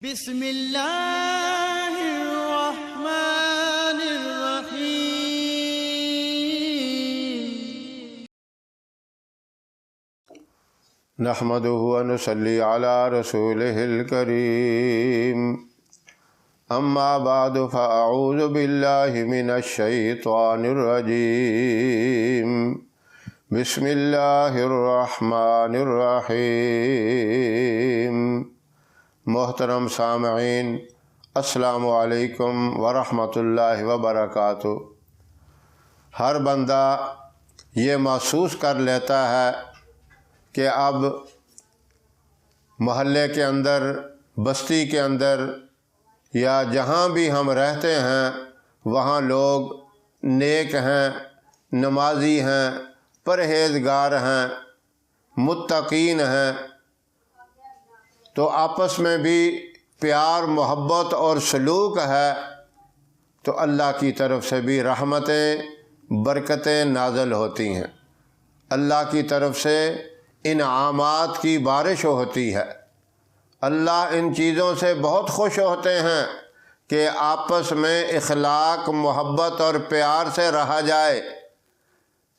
بسم اللہ الرحمن الرحیم نحمدہ ونصلی علی رسولہ الکریم اما بعد فاعوذ باللہ من الشیطان الرجیم بسم اللہ الرحمن الرحیم۔ محترم سامعین، السلام علیکم ورحمۃ اللہ وبرکاتہ۔ ہر بندہ یہ محسوس کر لیتا ہے کہ اب محلے کے اندر، بستی کے اندر یا جہاں بھی ہم رہتے ہیں وہاں لوگ نیک ہیں، نمازی ہیں، پرہیزگار ہیں، متقین ہیں، تو آپس میں بھی پیار، محبت اور سلوک ہے، تو اللہ کی طرف سے بھی رحمتیں، برکتیں نازل ہوتی ہیں، اللہ کی طرف سے انعامات کی بارش ہوتی ہے۔ اللہ ان چیزوں سے بہت خوش ہوتے ہیں کہ آپس میں اخلاق، محبت اور پیار سے رہا جائے۔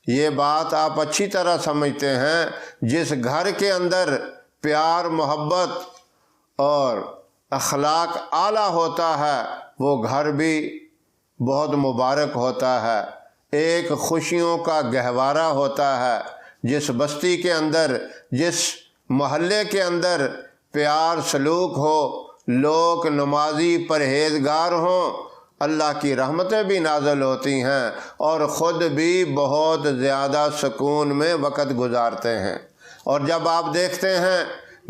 یہ بات آپ اچھی طرح سمجھتے ہیں، جس گھر کے اندر پیار، محبت اور اخلاق اعلیٰ ہوتا ہے وہ گھر بھی بہت مبارک ہوتا ہے، ایک خوشیوں کا گہوارہ ہوتا ہے۔ جس بستی کے اندر، جس محلے کے اندر پیار سلوک ہو، لوگ نمازی پرہیزگار ہوں، اللہ کی رحمتیں بھی نازل ہوتی ہیں اور خود بھی بہت زیادہ سکون میں وقت گزارتے ہیں۔ اور جب آپ دیکھتے ہیں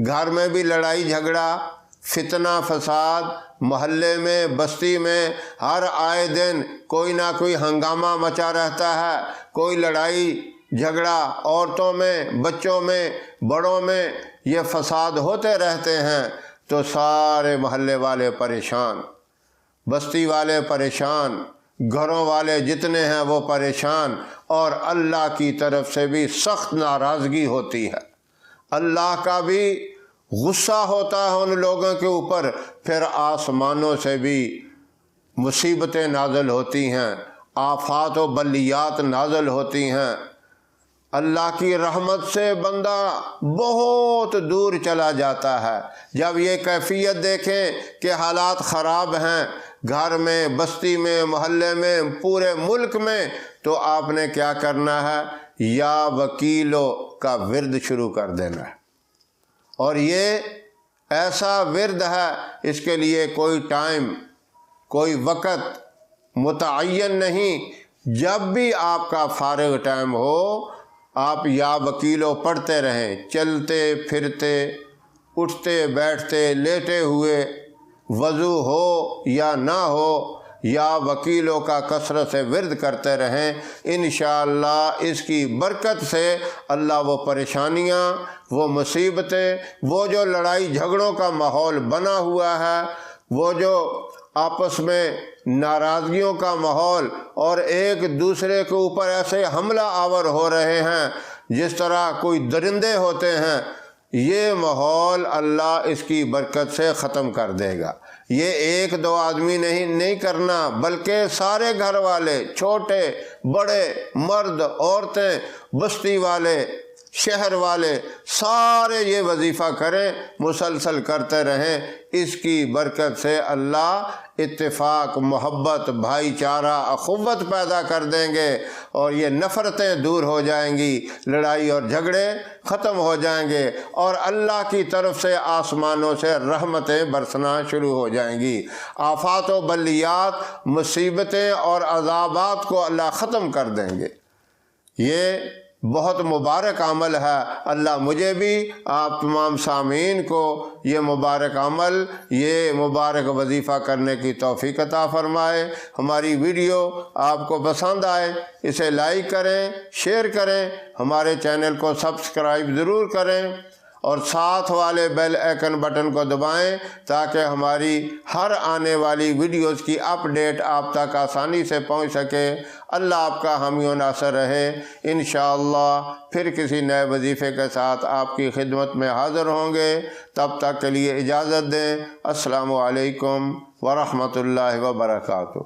گھر میں بھی لڑائی جھگڑا، فتنہ فساد، محلے میں، بستی میں ہر آئے دن کوئی نہ کوئی ہنگامہ مچا رہتا ہے، کوئی لڑائی جھگڑا، عورتوں میں، بچوں میں، بڑوں میں یہ فساد ہوتے رہتے ہیں، تو سارے محلے والے پریشان، بستی والے پریشان، گھروں والے جتنے ہیں وہ پریشان، اور اللہ کی طرف سے بھی سخت ناراضگی ہوتی ہے۔ اللہ کا بھی غصہ ہوتا ہے ان لوگوں کے اوپر، پھر آسمانوں سے بھی مصیبتیں نازل ہوتی ہیں، آفات و بلیات نازل ہوتی ہیں۔ اللہ کی رحمت سے بندہ بہت دور چلا جاتا ہے۔ جب یہ کیفیت دیکھیں کہ حالات خراب ہیں گھر میں، بستی میں، محلے میں، پورے ملک میں، تو آپ نے کیا کرنا ہے؟ یا وکیلو کا ورد شروع کر دینا ہے۔ اور یہ ایسا ورد ہے، اس کے لیے کوئی ٹائم، کوئی وقت متعین نہیں، جب بھی آپ کا فارغ ٹائم ہو آپ یا وکیلو پڑھتے رہیں، چلتے پھرتے، اٹھتے بیٹھتے، لیٹے ہوئے، وضو ہو یا نہ ہو، یا وکیلوں کا کثرت سے ورد کرتے رہیں۔ انشاءاللہ اس کی برکت سے اللہ وہ پریشانیاں، وہ مصیبتیں، وہ جو لڑائی جھگڑوں کا ماحول بنا ہوا ہے، وہ جو آپس میں ناراضگیوں کا ماحول اور ایک دوسرے کے اوپر ایسے حملہ آور ہو رہے ہیں جس طرح کوئی درندے ہوتے ہیں، یہ ماحول اللہ اس کی برکت سے ختم کر دے گا۔ یہ ایک دو آدمی نہیں کرنا، بلکہ سارے گھر والے، چھوٹے بڑے، مرد عورتیں، بستی والے، شہر والے، سارے یہ وظیفہ کریں، مسلسل کرتے رہیں۔ اس کی برکت سے اللہ اتفاق، محبت، بھائی چارہ، اخوت پیدا کر دیں گے، اور یہ نفرتیں دور ہو جائیں گی، لڑائی اور جھگڑے ختم ہو جائیں گے، اور اللہ کی طرف سے آسمانوں سے رحمتیں برسنا شروع ہو جائیں گی۔ آفات و بلیات، مصیبتیں اور عذابات کو اللہ ختم کر دیں گے۔ یہ بہت مبارک عمل ہے۔ اللہ مجھے بھی، آپ تمام سامعین کو یہ مبارک عمل، یہ مبارک وظیفہ کرنے کی توفیق عطا فرمائے۔ ہماری ویڈیو آپ کو پسند آئے اسے لائک کریں، شیئر کریں، ہمارے چینل کو سبسکرائب ضرور کریں، اور ساتھ والے بیل آئکن بٹن کو دبائیں تاکہ ہماری ہر آنے والی ویڈیوز کی اپڈیٹ آپ تک آسانی سے پہنچ سکے۔ اللہ آپ کا حامی و ناصر رہے۔ انشاءاللہ پھر کسی نئے وظیفے کے ساتھ آپ کی خدمت میں حاضر ہوں گے، تب تک کے لیے اجازت دیں۔ السلام علیکم ورحمۃ اللہ وبرکاتہ۔